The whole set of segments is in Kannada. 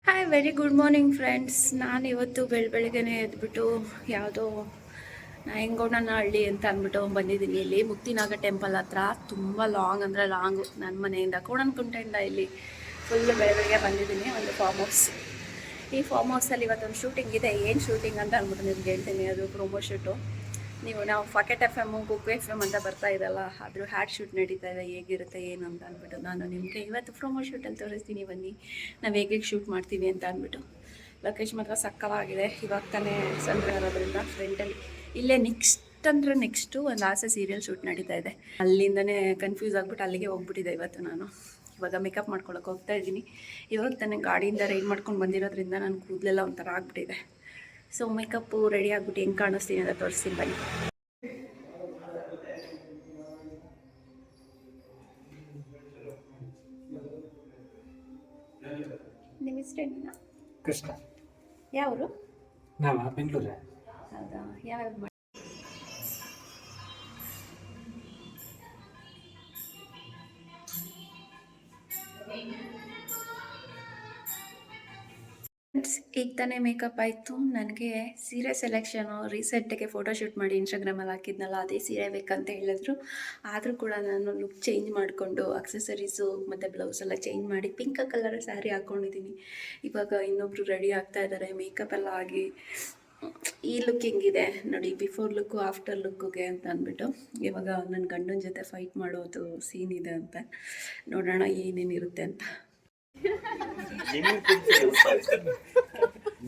Hi very good morning friends. ನಾನು ಇವತ್ತು ಬೆಳಗ್ಗೆನೆ ಎದ್ಬಿಟ್ಟು ಯಾವುದೋ ನಾಯಂಗೌಡನ ಹಳ್ಳಿ ಅಂತ ಅಂದ್ಬಿಟ್ಟು ಬಂದಿದ್ದೀನಿ. ಇಲ್ಲಿ ಮುಕ್ತಿನಾಗ ಟೆಂಪಲ್ ಹತ್ರ ತುಂಬ ಲಾಂಗ್ ಅಂದರೆ ಲಾಂಗು ನನ್ನ ಮನೆಯಿಂದ ಕೋಣನಕುಂಟೆಯಿಂದ ಇಲ್ಲಿ ಫುಲ್ಲು ಬೆಳಗ್ಗೆ ಬಂದಿದ್ದೀನಿ. ಒಂದು ಫಾರ್ಮ್ ಹೌಸ್. ಈ ಫಾರ್ಮ್ ಹೌಸಲ್ಲಿ ಇವತ್ತೊಂದು ಶೂಟಿಂಗ್ ಇದೆ. ಏನು ಶೂಟಿಂಗ್ ಅಂತ ಅಂದ್ಬಿಟ್ಟು ನಿಮ್ಗೆ ಹೇಳ್ತೀನಿ. ಅದು ಪ್ರೊಮೋ ಶೂಟು. ನಾವು Pocket F M Kuku F M ಅಂತ ಬರ್ತಾ ಇದಲ್ಲ, ಅದ್ರ ಹ್ಯಾಡ್ ಶೂಟ್ ನಡೀತಾ ಇದೆ. ಹೇಗಿರುತ್ತೆ ಏನು ಅಂತ ಅಂದ್ಬಿಟ್ಟು ನಾನು ನಿಮಗೆ ಇವತ್ತು ಪ್ರೊಮೋ ಶೂಟಲ್ಲಿ ತೋರಿಸ್ತೀನಿ. ಬನ್ನಿ ನಾವು ಹೇಗೆ ಶೂಟ್ ಮಾಡ್ತೀವಿ ಅಂತ ಅಂದ್ಬಿಟ್ಟು. ಲೊಕೇಶನ್ ಮಾತ್ರ ಸಕ್ಕವಾಗಿದೆ. ಇವಾಗ ತಾನೇ ಸಂದ್ರೆ ಇರೋದ್ರಿಂದ ಫ್ರೆಂಟಲ್ಲಿ ಇಲ್ಲೇ ನೆಕ್ಸ್ಟು ಒಂದು ಆಸೆ ಸೀರಿಯಲ್ ಶೂಟ್ ನಡೀತಾ ಇದೆ. ಅಲ್ಲಿಂದನೇ ಕನ್ಫ್ಯೂಸ್ ಆಗಿಬಿಟ್ಟು ಅಲ್ಲಿಗೆ ಹೋಗ್ಬಿಟ್ಟಿದೆ ಇವತ್ತು. ನಾನು ಇವಾಗ ಮೇಕಪ್ ಮಾಡ್ಕೊಳಕ್ಕೆ ಹೋಗ್ತಾ ಇದ್ದೀನಿ. ಇವಾಗ ತಾನೇ ಗಾಡಿಯಿಂದ ರೈಡ್ ಮಾಡ್ಕೊಂಡು ಬಂದಿರೋದ್ರಿಂದ ನನ್ನ ಕೂದಲೆಲ್ಲ ಒಂಥರ ಆಗ್ಬಿಟ್ಟಿದೆ. ಸೊ ಮೇಕಪ್ಪು ರೆಡಿ ಆಗಿಬಿಟ್ಟು ಹೆಂಗೆ ಕಾಣಿಸ್ತೀನಿ ಅಂತ ತೋರಿಸ್ತೀನಿ ಬನ್ನಿ. ನಿಮ್ಮ ಹೆಸರೇನು? ಕೃಷ್ಣ. ಯಾವರು? ನಾವು ಬೆಂಗಳೂರೇ. ಹೌದಾ? ಯಾವ್ಯಾವ ಈಗ ತಾನೇ ಮೇಕಪ್ ಆಯಿತು. ನನಗೆ ಸೀರೆ ಸೆಲೆಕ್ಷನು ರೀಸೆಂಟಿಗೆ ಫೋಟೋಶೂಟ್ ಮಾಡಿ ಇನ್ಸ್ಟಾಗ್ರಾಮಲ್ಲಿ ಹಾಕಿದ್ನಲ್ಲ, ಅದೇ ಸೀರೆ ಬೇಕಂತ ಹೇಳಿದ್ರು. ಆದರೂ ಕೂಡ ನಾನು ಲುಕ್ ಚೇಂಜ್ ಮಾಡಿಕೊಂಡು ಅಕ್ಸೆಸರೀಸು ಮತ್ತು ಬ್ಲೌಸ್ ಎಲ್ಲ ಚೇಂಜ್ ಮಾಡಿ ಪಿಂಕ್ ಕಲರ್ ಸ್ಯಾರಿ ಹಾಕ್ಕೊಂಡಿದ್ದೀನಿ. ಇವಾಗ ಇನ್ನೊಬ್ಬರು ರೆಡಿ ಆಗ್ತಾ ಇದ್ದಾರೆ. ಮೇಕಪ್ ಎಲ್ಲ ಆಗಿ ಈ ಲುಕ್ ಹೆಂಗಿದೆ ನೋಡಿ, ಬಿಫೋರ್ ಲುಕ್ಕು ಆಫ್ಟರ್ ಲುಕ್ಕಿಗೆ ಅಂತ ಅಂದ್ಬಿಟ್ಟು. ಇವಾಗ ನನ್ನ ಗಂಡನ ಜೊತೆ ಫೈಟ್ ಮಾಡೋದು ಸೀನ್ ಇದೆ ಅಂತ. ನೋಡೋಣ ಏನೇನಿರುತ್ತೆ ಅಂತ.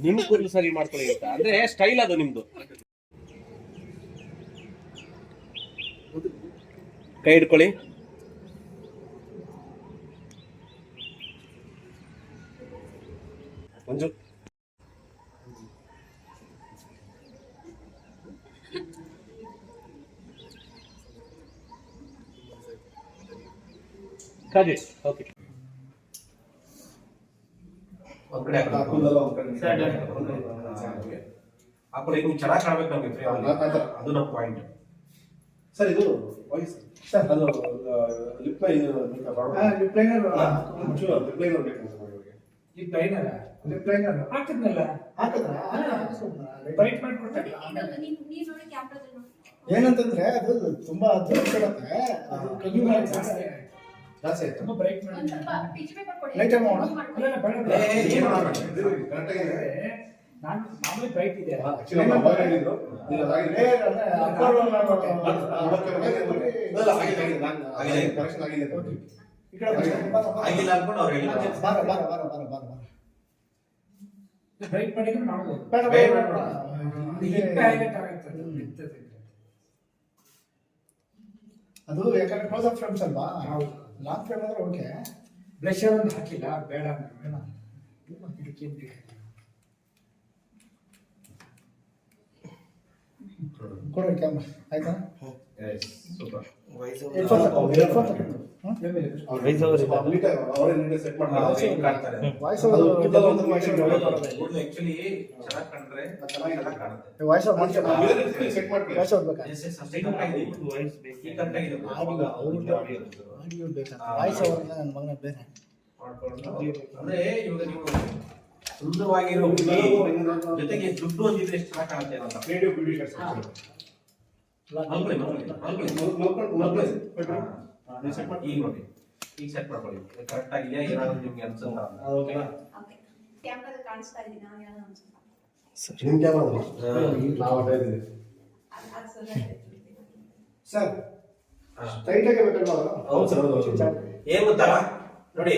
ನಿಮ್ ಕೂದಲು ಸರಿ ಮಾಡ್ಕೊಳ್ಳಿ ಅಂತ ಅಂದ್ರೆ ಸ್ಟೈಲ್ ಅದು ನಿಮ್ದು. ಕೈ ಹಿಡ್ಕೊಳ್ಳಿ. ಮಂಜು ಕಾಜಿ ಓಕೆ. ಹಾಕೊಳ್ಳಿ. ನೀವು ಚೆನ್ನಾಗಿ ಕಾಣಬೇಕು ನಮಗೆ, ಅದು ನಮ್ಮ ಪಾಯಿಂಟ್. ಸರ್ ಇದು ವಾಯ್ಸ್ ಸರ್, ಅದು ಲಿಪ್ ಲೈನರ್ ಹಾಕಿದ್ನಲ್ಲ, ಬ್ರೈಟ್ ಮಾಡ್ಕೊಡ್ತಾರೆ. ಏನಂತಂದ್ರೆ ಅದು ತುಂಬಾ ದೊಡ್ಡದಾಗುತ್ತೆ, ಜಾಸ್ತಿ ಆಯ್ತು. ತುಂಬಾ ಬ್ರೈಟ್ ಮಾಡಿ ಲೈಟ್ ಆಗಿ ಮಾಡೋಣ. ನಾನು ಮಾಮೂಲಿ ಬ್ರೈಟ್ ಇದೆ. ಆಕ್ಚುಲಿ ನಮ್ಮ ಅವಾಗ ಹೇಳಿದ್ರು ನೀವು ಅದಾಗಿದೆ ಕರೆಕ್ಷನ್ ಆಗಿದೆ. ಈ ಕಡೆ ಆಗಿಲ್ಲ ಅನ್ಕೊಂಡು ಅವ್ರು ಹೇಳಿದ್ರು ಬಾರ ಬಾರ ಬಾರ ಬಾರ ಬಾರ ಬಾರ ಬ್ರೈಟ್ ಮಾಡಿದ್ರೆ ಮಾಡ್ಬೋದು. ಬೇಡ ಅದು ಯಾಕಂದ್ರೆ ಕ್ಲೋಸ್ ಅಪ್ ಫ್ರೇಮ್ಸ್ ಅಲ್ವಾ, ಲಾಂಗ್ ಫ್ರೇಮ್ ಅಂದ್ರೆ ಓಕೆ. ಬ್ಲಷ್ ಒಂದು ಹಾಕಿಲ್ಲ, ಬೇಡ ಕೊಡ್ರಿ ಕ್ಯಾಮ್ರಾ. ಆಯ್ತಾ? ಸೂಪರ್. ಸುಂದರವಾಗಿರೋ ಜೊತೆಗೆ ದುಡ್ಡು ಒಂದಿದ್ರೆ ಎಷ್ಟು ಚೆನ್ನಾಗಿ ಕಾಣುತ್ತೆ ಅಂತ. ಕ್ರಿಯೇಟಿವ್ ಬ್ಯೂಟಿಷಿಯನ್ ಈಗ ನೋಡಿ, ಈಗ ಸೆಟ್ ಮಾಡ್ಕೊಳ್ಳಿ. ಕರೆಕ್ಟ್ ಆಗಿದೆಯಾ ಏನಾದ್ರು ನಿಮ್ಗೆ ಅನ್ಸುತ್ತಾ? ಕ್ಯಾಮ್ರಾದಲ್ಲಿ ಕಾಣಿಸ್ತಾ ಇದೀನಾ? ಯಾರು ಅನ್ಸುತ್ತಾ? ನಿಮ್ ಕ್ಯಾಮ್ರಾ ನಾವು ಅಡ್ಡ ಇದ್ದೀವಿ ಸರ್. ಟೈಟ್ ಆಗಿ ಬೇಕಲ್ವಾ? ಹೌದು ಸರ್, ಏನ್ ಗೊತ್ತಾ ನೋಡಿ,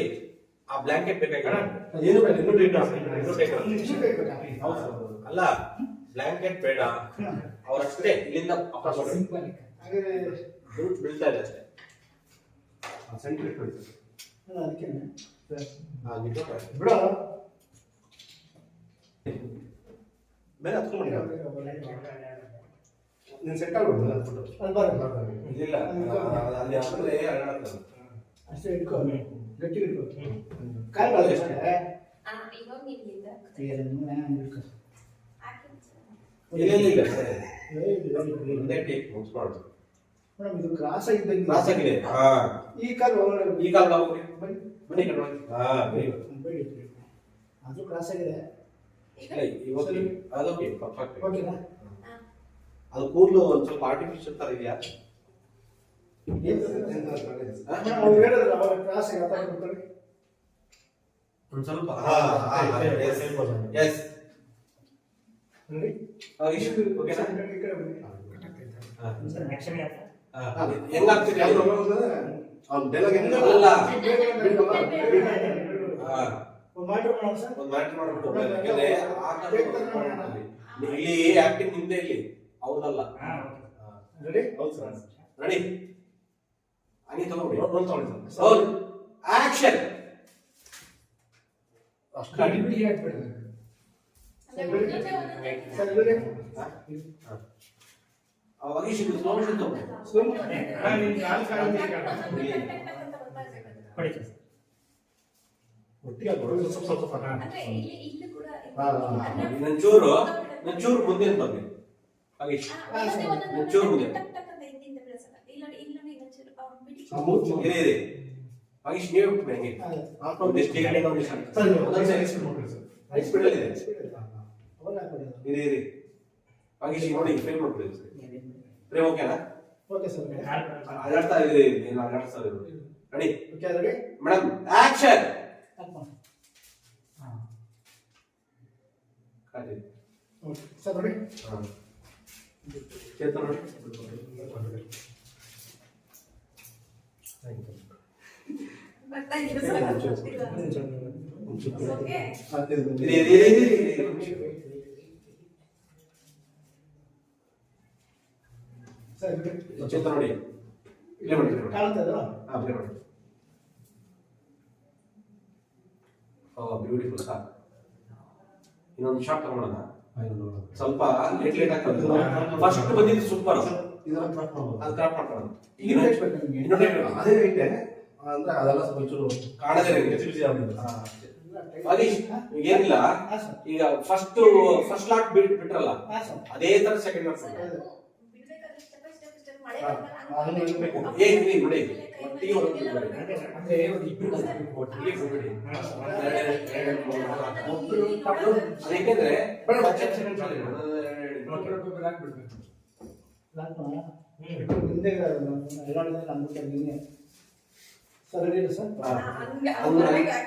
ಆ ಬ್ಲಾಂಕೆಟ್ ಬೇಕಾಗಿಲ್ಲ. ಏನು ಬೇಡ, ಇನ್ನೂ ಟೈಟ್ ಅಲ್ಲ, ಬ್ಲಾಂಕೆಟ್ ಬೇಡ. ಅವ್ರಷ್ಟೇ ಇಲ್ಲಿಂದ ಬೀಳ್ತಾ ಇದೆ ಅಷ್ಟೇ. ಸೆಂಟ್ರಿಕ್ ಅದಕ್ಕೆ ಬಿಡ ಬೇರೆ ಹತ್ಕೊಂಡ್ಬಿಡಿ. ನೀನು ಸೆಟ್ ಆಗ್ಬಿಡು ಇಲ್ಲ ಅಲ್ಲಿ ಅಂದ್ರೆ ಅಷ್ಟೇ ಇಟ್ಕೋ, ಗಟ್ಟಿ ಇಟ್ಕೋ. ಕಾಲ್ ಬಾಳ ಅಷ್ಟೇ. ಮೇಡಮ್ ಇದು ಕ್ರಾಸ್ ಆಗಿದೆ. ಈ ಕಾಲ್ ಈ ಕಾಲ್ ಬನ್ನಿ. ಅದು ಕ್ರಾಸ್ ಆಗಿದೆ. ಅದಕ್ಕೆ ಪರ್ಫೆಕ್ಟ್. ಓಕೆನಾ? ಅದು ಕೂದಲು ಒಂದು ಸ್ವಲ್ಪ ಆರ್ಟಿಫಿಷಿಯಲ್ ತರ ಇದೆಯಾ? ಅವ್ರು ಹೇಳಿದ್ರಲ್ಲ ಅವಾಗ ಕ್ರಾಸ್ ಆಗಿ ಅರ್ಥ ಮಾಡ್ಕೊಳ್ಳಿ. ಒಂದು ಸ್ವಲ್ಪ ಎಸ್ ನೋಡಿ ಓಕೆನಾ? ಈ ಕಡೆ ಬನ್ನಿ. ಹೆಂಗಾಗ್ತಿದೆ ಅವ್ನು ಡೈಲಾಗ್ ಅಲ್ಲ ಒಂದು ಮಾಡ್ರಿ ಮಾಡೋಣ ಸರ್. ಒಂದು ಮ್ಯಾಟ್ರ್ ಮಾಡ್ಬಿಟ್ಟು ಯಾಕಂದ್ರೆ ಇಲ್ಲಿ ಆಕ್ಟಿಂಗ್ ನಿಮ್ದೇ ಇಲ್ಲಿ ಅವ್ರದಲ್ಲ. ರೆಡಿ? ಹೌದು ಸರ್. ರೆಡಿ ಹಂಗೆ ತಗೊಂಡ್ಬಿಡಿ. ಒಂದು ತಗೊಳ್ಳಿ ಸರ್. ಆಕ್ಷನ್. ಅಷ್ಟು ಬಿಡಿ ಹಾಕ್ಬಿಡಿ. Sir ready? ಅವಾಗ ಇಷ್ಟು ಸ್ಲೋ ಮೋಷನ್ ತಗೊಂಡು ಸ್ಲೋ ಒಟ್ಟಿಗೆ ಹಾಕ್ಬಿಡು. ಸ್ವಲ್ಪ ಸ್ವಲ್ಪ ನಂಚೂರು ಮುಂದೆ ಬರ್ಲಿ. ಹಾಗೆ ನಂಚೂರು ಮುಂದೆ ಇರಿ ಇರಿ. ಹಾಗೆ ನೀವೇ ಬಿಟ್ಬಿಡಿ ಹಂಗೆ. ಒಂದಿಷ್ಟು ಈ ಕಡೆಯಿಂದ ಒಂದಿಷ್ಟು ಆ ಕಡೆ. ಒಂದೊಂದ್ಸರಿ ಹೈ ಸ್ಪೀಡ್ ಅಲ್ಲಿ ಇದೆ. ಅವಾಗ ಹಾಕ್ಬಿಡಿ. ಇರಿ ಇರಿ. ಹಾಗೆ ನೋಡಿ ಫ್ರೇಮ್ ಮಾಡ್ಬಿಡಿ. ಫ್ರೇಮ್ ಓಕೆನಾ? Okay sir. ಅಲ್ಲಾಡ್ತಾ ಇದೆ. ಏನು ಅಲ್ಲಾಡ್ತಾ ಇದೆ? Ready? Okay ready? Madam action. ಕಾಟಿ. Okay sir ready? ಚೇತನ್ ನೋಡಿ. ಇರಿ ಇರಿ ಇರಿ ಇರಿ. ಸರ್ ಚೇತನ್ ನೋಡಿ. ಪ್ಲೇ ಮಾಡಿ. ಕಾಣ್ತಾ ಇದಾ? ಪ್ಲೇ ಮಾಡಿ. Beautiful sir. ಇನ್ನೊಂದು ಶಾಟ್ ತಗೊಳ್ಳೋಣ. ಸ್ವಲ್ಪ ಲೇಟ್ ಲೇಟ್ ಆಗ್ತದೆ. ಫಸ್ಟ್ ಬಂದಿದ್ದು ಸೂಪರ್. ಇದನ್ನ ಕ್ರಾಪ್ ಮಾಡ್ಬೋದು. ಅದು ಕ್ರಾಪ್ ಮಾಡ್ಕೊಳ್ಳೋಣ. ಈಗ ಇನ್ನೊಂದು ಅದೇ ಐತೆ ಅಂದ್ರೆ ಅದೆಲ್ಲ ಸ್ವಲ್ಪ ಚೂರು ಕಾಣದೇ ಬಿಸಿ ಬಿಸಿ ಆಗ್ಬಿಡುತ್ತೆ. ಹರೀಶ್ ಏನಿಲ್ಲ. ಹಾ ಸರ್. ಈಗ ಫಸ್ಟ್ ಲಾಟ್ ಬಿಟ್ರಲ್ಲ ಹಾ ಸರ್. ಅದೇ ತರ ಸೆಕೆಂಡ್ ಲಾಟ್ ಅದನ್ನ ಇರ್ಬೇಕು. ಏನ್ರಿ ನೋಡಿ ಒಟ್ಟಿಗೆ ಹೋಗ್ಬಿಡಿ. ಅಂದ್ರೆ ಇಬ್ರು ಒಟ್ಟಿಗೆ ಹೋಗ್ಬಿಡಿ. ಒಬ್ರು ತಪ್ಪು ಯಾಕೆಂದ್ರೆ ಹಿಂದೆ ನೀನೆ sir ready sir?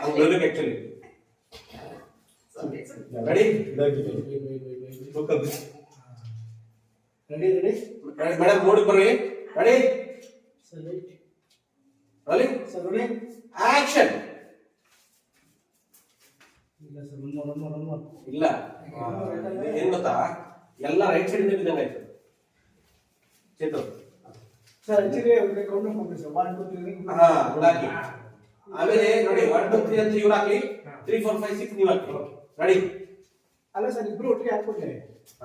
Actually ready ready ready madam ನೋಡಿ ಬರ್ರಿ. Ready sir ready ready sir ready action. ಇಲ್ಲ ಸರ್ ಒಂದು ಇಲ್ಲ ಏನ್ ಗೊತ್ತಾ ಎಲ್ಲ ರೈಟ್ ಸೈಡ್ ಇಂದ ಬಿದ್ದಂಗ ಆಯ್ತು. ಚೇತು ಸರ್ ಆಕ್ಚುಲಿ ಕೌಂಟ್ ಮಾಡ್ಬಿಡಿ ಸರ್ 1 2 3 ಹಾ ಹಾಕಿ. ಆಮೇಲೆ ನೋಡಿ 1 2 3 ಅಂತ ಇವ್ರು ಹಾಕಿ. 3 4 5 6 ನೀವು ಹಾಕಿ. ರೆಡಿ? ಅಲ್ಲ ಸರ್ ಇಬ್ರು ಒಟ್ಟಿಗೆ ಹಾಕ್ಬಿಟ್ರೆ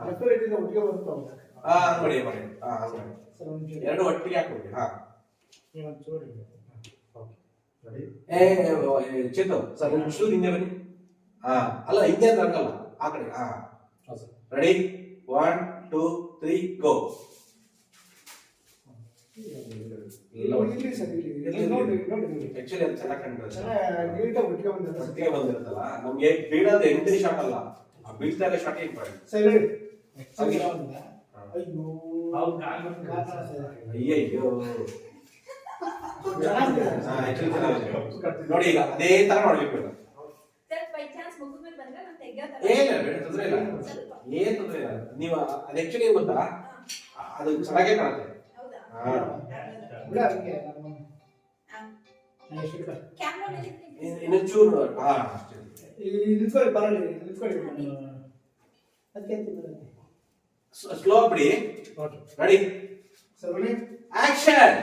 ಲೆಫ್ಟ್ ರೈಟ್ ಇಂದ ಒಟ್ಟಿಗೆ ಬರ್ತಾವೆ. ಹಾ ಮಾಡಿ ಮಾಡಿ. ಹಾ ಮಾಡಿ. ಸರ್ ಒಂದು ಎರಡು ಒಟ್ಟಿಗೆ ಹಾಕ್ಬಿಡಿ. ಹಾ ಒಂದು ಚೂರು ರೆಡಿ? ಚೇತು ಸರ್ ಶೂ ಹಿಂದೆ ಬನ್ನಿ. ಹಾ ಅಲ್ಲ ಹಿಂದೆ ಅಂತ ಅನ್ಕಲ್ಲ ಆ ಕಡೆ. ಹಾ ರೆಡಿ 1 2 3 ಗೋ. ಇಲ್ಲಿ ಸರ್ ಇಲ್ಲಿ ನೋಡಿ ನೋಡಿ ಆಕ್ಚುಲಿ ಅದು ಚೆನ್ನಾಗಿ ಕಂಡಿದೆ. ಚೆನ್ನಾಗಿ ನೀಟಾಗಿ ಒಟ್ಟಿಗೆ ಬಂದಿದೆ ಒಟ್ಟಿಗೆ ಬಂದಿರುತ್ತಲ್ಲ ನಮ್ಗೆ ಬೀಳೋದು ಎಂಟ್ರಿ ಶಾಟ್ ಅಲ್ಲ, ಆ ಬೀಳ್ತಾ ಇರೋ ಶಾಟ್ ಇಂಪಾರ್ಟೆಂಟ್. Sir ready? ಹಾಗೆ. ಅಯ್ಯೋ ಅಯ್ಯಯ್ಯೋ ಚೆನ್ನಾಗಿದೆ. ಹಾ ಆಕ್ಚುಲಿ ಚೆನ್ನಾಗಿದೆ. ನೋಡಿ ಈಗ ಅದೇ ತರ ಮಾಡ್ಬೇಕು ಈಗ. ಏನಿಲ್ಲ ಬೇಡ, ತೊಂದ್ರೆ ಇಲ್ಲ, ಏನ್ ತೊಂದ್ರೆ ಇಲ್ಲ. ನೀವು ಅದು ಆಕ್ಚುಲಿ ಏನ್ ಗೊತ್ತಾ ಅದು ಚೆನ್ನಾಗೇ ಕಾಣುತ್ತೆ. ಹಾ ಬಿಡ ಅದಕ್ಕೆ ನಾನು ಎಷ್ಟು ಇನ್ನೊಂದು ಚೂರು. ಹಾ ಅಷ್ಟೇ. ನಿಂತ್ಕೊಳ್ಳಿ ಬರಲಿ ನಿಂತ್ಕೊಳ್ಳಿ ಅದಕ್ಕೆ ಅಂತ ಬರುತ್ತೆ. ಸ್ಲೋ ಬಿಡಿ. Ready sir ready action.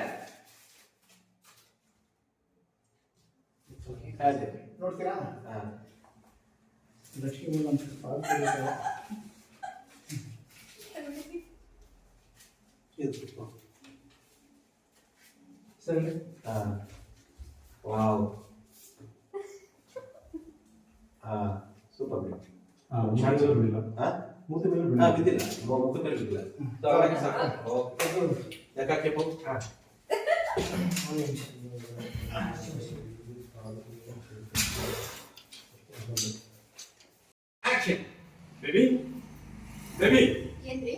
ನೋಡ್ತೀರಾ? ಹಾ ಲಕ್ಷ್ಮಿ ನಮ್ಮ ಸರ್ ವಾವ್. ಹಾ ಸೂಪರ್ ಬಿಡಿ. ಶಾಂತಿ ಬಿಡಿಲ್ಲ. ಹಾ ಮೂತಿ ಮೇಲೆ ಹಾ ಬಿಡಿಲ್ಲ. ಬಿದ್ದಿಲ್ಲ, ಮುಖ ಮೇಲೆ ಬಿದ್ದಿಲ್ಲ. ಸಾಕು ಸಾಕು. ಓಕೆ ಯಾಕೆ ಪೋ. ಹಾ ಆಕ್ಷನ್. ಬೇಬಿ ಬೇಬಿ ಏನ್ರಿ?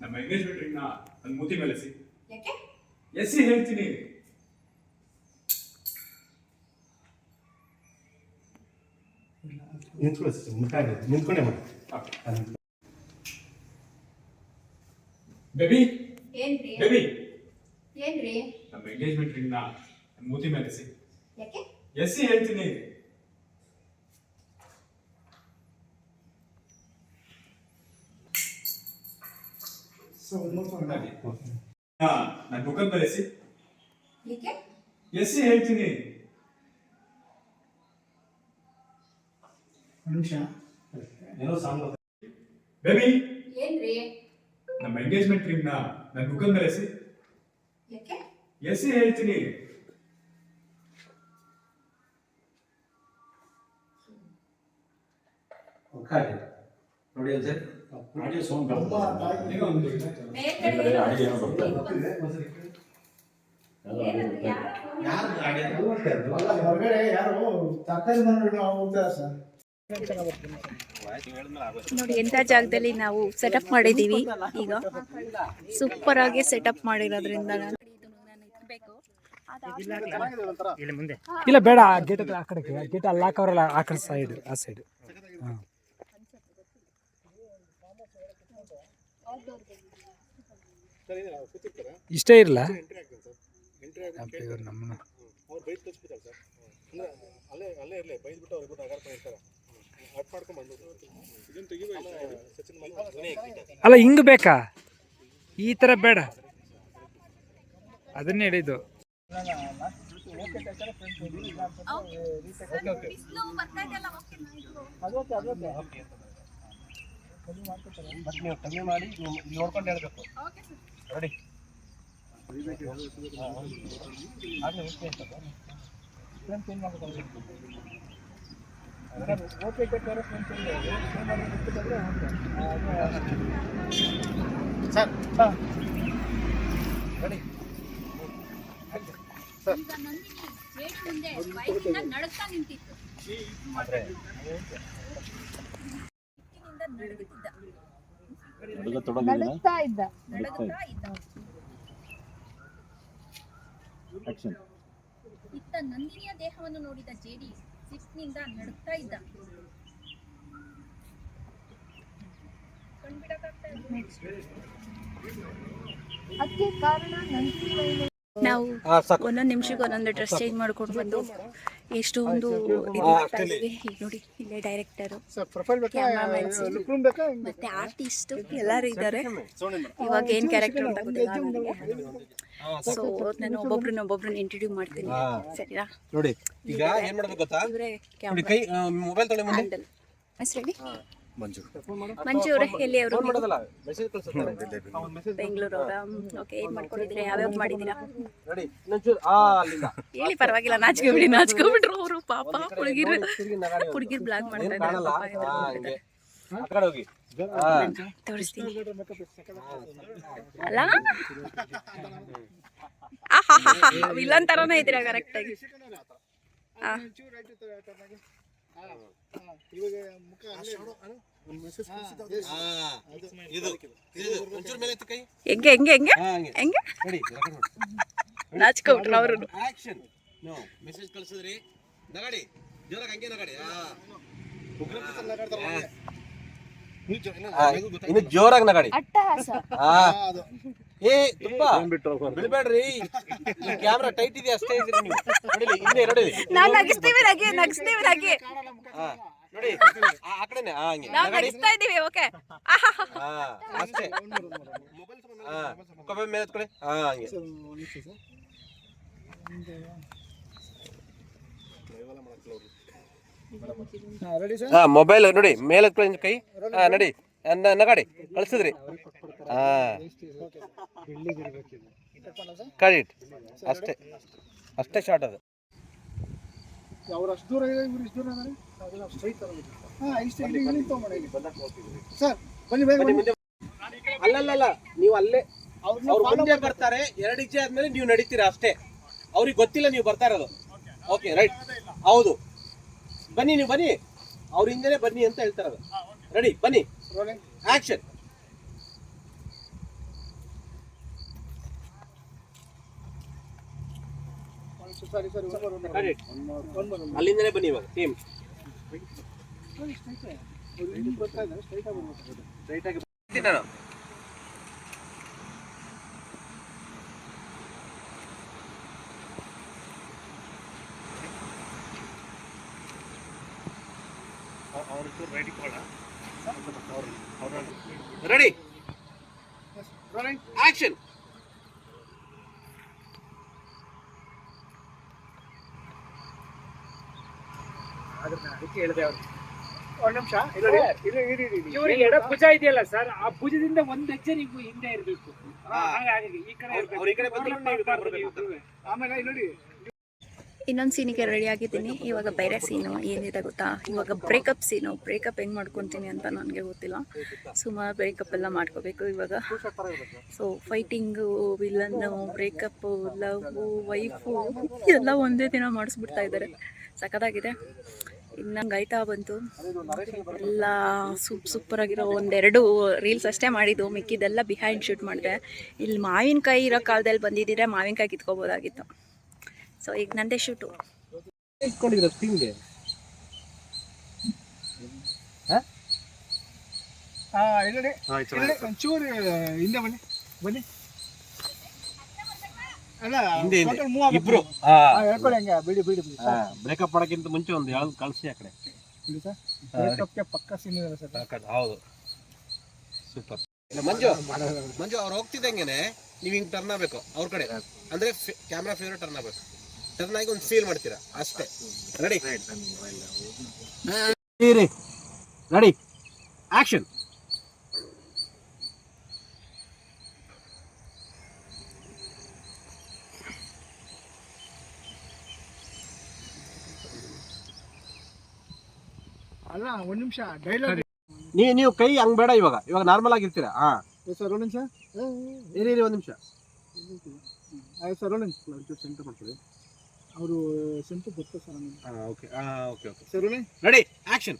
ನಮ್ಮ ಎಂಗೇಜ್ಮೆಂಟ್ ರಿಂಗ್ನ ನನ್ನ ಮೂತಿ ಮೇಲೆ ಎಸಿ. ಯಾಕೆ? ಎಸಿ ಹೇಳ್ತೀನಿ. ನಿಂತ್ಕೊಳ್ಳಿ ಸರ್, ನಿಂತ್ಕೊಂಡೆ ಮಾಡಿ. ಬೇಬಿ ಏನ್ರಿ? ಬೇಬಿ ಏನ್ರಿ? ನಮ್ಮ ಎಂಗೇಜ್ಮೆಂಟ್ ರಿಂಗ್ನ ನನ್ನ ಮೂತಿ ಮೇಲೆ ಎಸಿ. ಯಾಕೆ? ಎಸಿ ಹೇಳ್ತೀನಿ. ಸೊ ನನ್ನ ಮುಖದ ಮೇಲೆ ಎಸಿ. ಯಾಕೆ? ಎಸಿ ಹೇಳ್ತೀನಿ. ನಿಮಿಷ. ಏನೋ ಸಾಂಗ್ ಬೇಬಿ ಏನ್ರಿ? ನಮ್ಮ ಎಂಗೇಜ್ಮೆಂಟ್ ರಿಂಗ್ನ ನನ್ನ ಮುಖದ ಮೇಲೆ ಎಸಿ. ಯಾಕೆ? ಎಸಿ ಹೇಳ್ತೀನಿ. ನೋಡಿ ಒಂದ್ಸರಿ ಆಡಿಯೋ ಸೌಂಡ್ ಅಮ್ಮ ತಾಯಿ ಮೇಲ್ಗಡೆ ಅಲ್ಲ, ಹೊರಗಡೆ ಯಾರು ತರಕಾರಿ ಮನೆಗಳು ಹೋಗ್ತಾರೆ ಸರ್. ನೋಡಿ ಎಂಥ ಜಾಗದಲ್ಲಿ ನಾವು ಸೆಟಪ್ ಮಾಡಿದ್ದೀವಿ. ಈಗ ಸೂಪರ್ ಆಗಿ ಸೆಟಪ್ ಮಾಡಿರೋದ್ರಿಂದ ಇಲ್ಲ ಬೇಡ, ಗೇಟ್ ಆ ಕಡೆ ಗೇಟ್ ಅಲ್ಲಿ ಹಾಕವ್ರಲ್ಲ ಆ ಕಡೆ ಸೈಡ್, ಆ ಸೈಡ್. ಇಷ್ಟೇ ಇರಲ್ಲ ನಮ್ಮನ್ನ ಅಲ್ಲ ಹಿಂಗ್ ಬೇಕಾ, ಈ ತರ ಬೇಡ, ಅದನ್ನೇ ಹೇಳಿದ್ದು. ಕಮ್ಮಿ ಮಾಡಿ ನೋಡ್ಕೊಂಡು ಹೇಳ್ಬೇಕು. ರೆಡಿ? Sir ready? ನಡುತ್ತಾ ನಿಂತಿತ್ತು. ನಡುತ್ತಾ ಇದ್ದ. ಇತ್ತ ನಂದಿನಿಯ ದೇಹವನ್ನು ನೋಡಿದ ಜೇಡಿ ಸಿಟ್ಟಿನಿಂದ ನಡುತ್ತಾ ಇದ್ದ. ಅದಕ್ಕೆ ಕಾರಣ ನಂದಿನಿ. ನಾವು ಒಂದೊಂದು ನಿಮಿಷಕ್ಕೆ ಒಂದೊಂದು ಡ್ರೆಸ್ ಚೇಂಜ್ ಮಾಡ್ಕೊಂಡು ಬಂದು ಎಷ್ಟೊಂದು ಇದು ಮಾಡ್ತಾ ಇದೀವಿ. ಈಗ ನೋಡಿ, ಇಲ್ಲೇ ಡೈರೆಕ್ಟರು, ಕ್ಯಾಮ್ರಾಮನ್ಸ್ ಮತ್ತೆ ಆರ್ಟಿಸ್ಟ್ ಎಲ್ಲರೂ ಇದ್ದಾರೆ. ಇವಾಗ ಏನ್ ಕ್ಯಾರೆಕ್ಟರ್ ಅಂತ ಗೊತ್ತಿಲ್ಲ ನನಗೆ. ಸೊ ನಾನು ಒಬ್ಬೊಬ್ರನ್ನ ಇಂಟ್ರೊಡ್ಯೂಸ್ ಮಾಡ್ತೀನಿ, ಸರಿನಾ? ನೋಡಿ ಈಗ ಏನ್ ಮಾಡ್ಬೇಕು ಗೊತ್ತಾ? ಇವರೇ ನೋಡಿ ಕೈ ಮೊಬೈಲ್ ತೊಳೆ ಮುಂದೆ. ಹ್ಯಾಂಡಲ್. ಹೆಸರೇಳಿ? ಮಂಜು. ಮಂಜು ಅವರೇ, ಎಲ್ಲಿ ಅವರು? ಮಾಡೋದಲ್ಲ, ಮೆಸೇಜ್ ಕಳಿಸುತ್ತಾರೆ. ಬೆಂಗಳೂರು ಅವರ? ಓಕೆ, ಏನ್ ಮಾಡ್ಕೊಂಡಿದ್ದೀರಾ? ಯಾವ್ಯಾವ ಮಾಡಿದ್ದೀರಾ? ನೋಡಿ ಇನ್ನೊಂಚೂರು ಅಲ್ಲಿಂದ ಹೇಳಿ, ಪರವಾಗಿಲ್ಲ, ನಾಚ್ಕೊಬಿಟ್ರು ಅವರು ಪಾಪ. ಹುಡುಗಿರ್ ಬ್ಲಾಗ್ ಮಾಡ್ತಾ ಕಾಣಲ್ಲ. ಇದ್ದಾರೆ. ಆ ಕಡೆ ಹೋಗಿ ತೋರಿಸ್ತೀನಿ ಅಲ್ಲ. ವಿಲನ್ ತರಾನೇ ಇದ್ದೀರಾ ಕರೆಕ್ಟ್ ಆಗಿ. ಹೆಂಗೆ ಹೆಂಗೆ ಹೆಂಗೆ ಹೆಂಗೆ ನಾಚ್ಕೊಬಿಟ್ರು ಅವರು. ಮೆಸೇಜ್ ಕಳಿಸಿದ್ರಿ, ನಗಾಡಿ ಜೋರಾಗಿ, ಹಂಗೆ ನಗಾಡಿ. ಇನ್ನು ಜೋರಾಗಿ ನಗಾಡಿ. ಏ ತುಪ್ಪ ಬಿಡ್ಬೇಡ್ರಿ, ಕ್ಯಾಮ್ರಾ ಟೈಟ್ ಇದೆ ಅಷ್ಟೇ ಇದ್ರಿ ನೀವು. ನೋಡಿಲಿ ಹಿಂದೆ, ನೋಡಿಲಿ ನಾವು ನಗಿಸ್ತೀವಿ, ನಗಿಸ್ತೀವಿ. ನೋಡಿ ಆ ಕಡೆನೆ ಹಂಗೆ ನಾವು ನಗಿಸ್ತಾ ಇದೀವಿ. ಓಕೆ, ಅಷ್ಟೇ. ಮುಖ ಮೇಲೆ ಎತ್ಕೊಳ್ಳಿ. ಹಂಗೆ ಮೊಬೈಲ್ ನೋಡಿ ಮೇಲೆ ಎತ್ಕೊಳ್ಳಿ ಕೈ. ನಡಿ ನಗಾಡಿ ಕಳ್ಸಿದ್ರಿ. ಕರೆಕ್ಟ್, ಅಷ್ಟೇ ಅಷ್ಟೇ ಶಾರ್ಟ್ ಅದು. ಅವ್ರು ಅಷ್ಟು ದೂರ ಇದೆ, ಇವ್ರು ಇಷ್ಟು ದೂರ ಸರ್. ಬನ್ನಿ ಬೇಗ ಬನ್ನಿ. ಅಲ್ಲಲ್ಲ, ನೀವು ಅಲ್ಲೇ ಅವ್ರು ಮುಂದೆ ಬರ್ತಾರೆ. 2 ಹೆಜ್ಜೆ ಆದ್ಮೇಲೆ ನೀವು ನಡೀತೀರಾ ಅಷ್ಟೇ. ಅವ್ರಿಗೆ ಗೊತ್ತಿಲ್ಲ ನೀವು ಬರ್ತಾ ಇರೋದು. ಓಕೆ ರೈಟ್, ಹೌದು. ಬನ್ನಿ, ನೀವು ಬನ್ನಿ, ಅವ್ರ ಹಿಂದೆನೆ ಬನ್ನಿ ಅಂತ ಹೇಳ್ತಾರದು. ರೆಡಿ ಬನ್ನಿ ರೋಲಿಂಗ್ ಆಕ್ಷನ್. ಸರಿ ಅಲ್ಲಿಂದನೇ ಬನ್ನಿ ಇವಾಗ ಟೀಮ್ ಸ್ಟ್ರೈಟ್ ಆಗಿ ನಾನು ರೆಡಿ ರೋಲಿಂಗ್ ಆಕ್ಷನ್. ಅದಕ್ಕೆ ಹೇಳಿದೆ ಅವ್ರು ಒಂದು ನಿಮಿಷ ಇವ್ರಿಗೆ ಎಡ ಭುಜ ಇದೆಯಲ್ಲ ಸರ್, ಆ ಭುಜದಿಂದ ಒಂದ್ ಹೆಜ್ಜೆ ನೀವು ಹಿಂದೆ ಇರ್ಬೇಕು. ಹಾಗಾಗಿ ಈ ಕಡೆ ಅವ್ರು ಈ ಕಡೆ ಬಂದ್ರು, ನೀವು ಈ ಕಡೆ ಬರ್ಬೇಕು. ಆಮೇಲೆ ಇಲ್ಲಿ ನೋಡಿ ಇನ್ನೊಂದು ಸೀನಿಗೆ ರೆಡಿ ಆಗಿದ್ದೀನಿ. ಇವಾಗ ಬೇರೆ ಸೀನು ಏನಿದೆ ಗೊತ್ತಾ, ಇವಾಗ ಬ್ರೇಕಪ್ ಸೀನು. ಬ್ರೇಕಪ್ ಹೆಂಗೆ ಮಾಡ್ಕೊತೀನಿ ಅಂತ ನನಗೆ ಗೊತ್ತಿಲ್ಲ. ಸುಮಾರು ಬ್ರೇಕಪ್ ಎಲ್ಲ ಮಾಡ್ಕೋಬೇಕು ಇವಾಗ. So fighting, villain, breakup, love, wife ಎಲ್ಲ ಒಂದೇ ದಿನ ಮಾಡಿಸ್ಬಿಡ್ತಾ ಇದ್ದಾರೆ. ಸಖತ್ತಾಗಿದೆ. ಇನ್ನು ನಂಗೆ ಆಯ್ತಾ ಬಂತು ಎಲ್ಲ ಸೂಪರಾಗಿರೋ ಒಂದೆರಡು ರೀಲ್ಸ್ ಅಷ್ಟೇ ಮಾಡಿದ್ದು, ಮಿಕ್ಕಿದೆಲ್ಲ ಬಿಹೈಂಡ್ ಶೂಟ್ ಮಾಡಿದೆ. ಇಲ್ಲಿ ಮಾವಿನಕಾಯಿ ಇರೋ ಕಾಲದಲ್ಲಿ ಬಂದಿದ್ದಿದ್ರೆ ಮಾವಿನಕಾಯಿ ಕಿತ್ಕೋಬೋದಾಗಿತ್ತು. ಸೊ ಈಗ ನಂದೇ ಶೂಟು. ಇಟ್ಕೊಂಡಿದ್ರ ಟೀಮ್ಗೆ ಇಲ್ಲಿ ಒಂಚೂರು ಹಿಂದೆ ಬನ್ನಿ ಬನ್ನಿ. ಅಲ್ಲ ಹಿಂದೆ ಹಿಂದೆ total move ಆಗ್ಬೇಕು. ಇಬ್ರು ಹೇಳ್ಕೊಳ್ಳಿ ಹಂಗೆ ಬಿಡಿ ಬಿಡಿ ಬಿಡಿ ಬ್ರೇಕಪ್ ಮಾಡೋಕ್ಕಿಂತ ಮುಂಚೆ ಒಂದು ಹೇಳೋದು ಕಳಿಸಿ ಆ ಕಡೆ. ಬಿಡಿ ಸರ್. ಬ್ರೇಕಪ್ಗೆ ಪಕ್ಕ ಸೀನ್ ಇದೆ ಸರ್. ಹೌದು ಸೂಪರ್. ಮಂಜು ಅವ್ರು ಹೋಗ್ತಿದ್ದಂಗೆನೆ ನೀವು ಹಿಂಗೆ ಟರ್ನ್ ಆಗಬೇಕು ಅವ್ರ ಕಡೆ, ಅಂದ್ರೆ ಕ್ಯಾಮ್ರಾ ಫೇವರ್ ಟರ್ನ್ ಆಗಬೇಕು. ಟರ್ನ್ ಆಗಿ ಒಂದು ಫೀಲ್ ಮಾಡ್ತೀರಾ ಅಷ್ಟೇ. Ready ready action. ಅಲ್ಲ ಒಂದು ನಿಮಿಷ ಡೈಲಾಗ್ ನೀವು ಕೈ ಹಂಗ್ ಬೇಡ, ಇವಾಗ ನಾರ್ಮಲ್ ಆಗಿರ್ತೀರಾ. ಹಾ ಸರ್ ಒಂದು ನಿಮಿಷ ಇರಿ ಒಂದು ನಿಮಿಷ. ಆಯ್ತು ಸರ್ ಒಂದು ನಿಮಿಷ ಸೆಂಟರ್ ಮಾಡ್ತೀವಿ. ಅವರು ಸೆಂಟರ್ ಗೊತ್ತಾ sir? Okay okay okay sir ready action.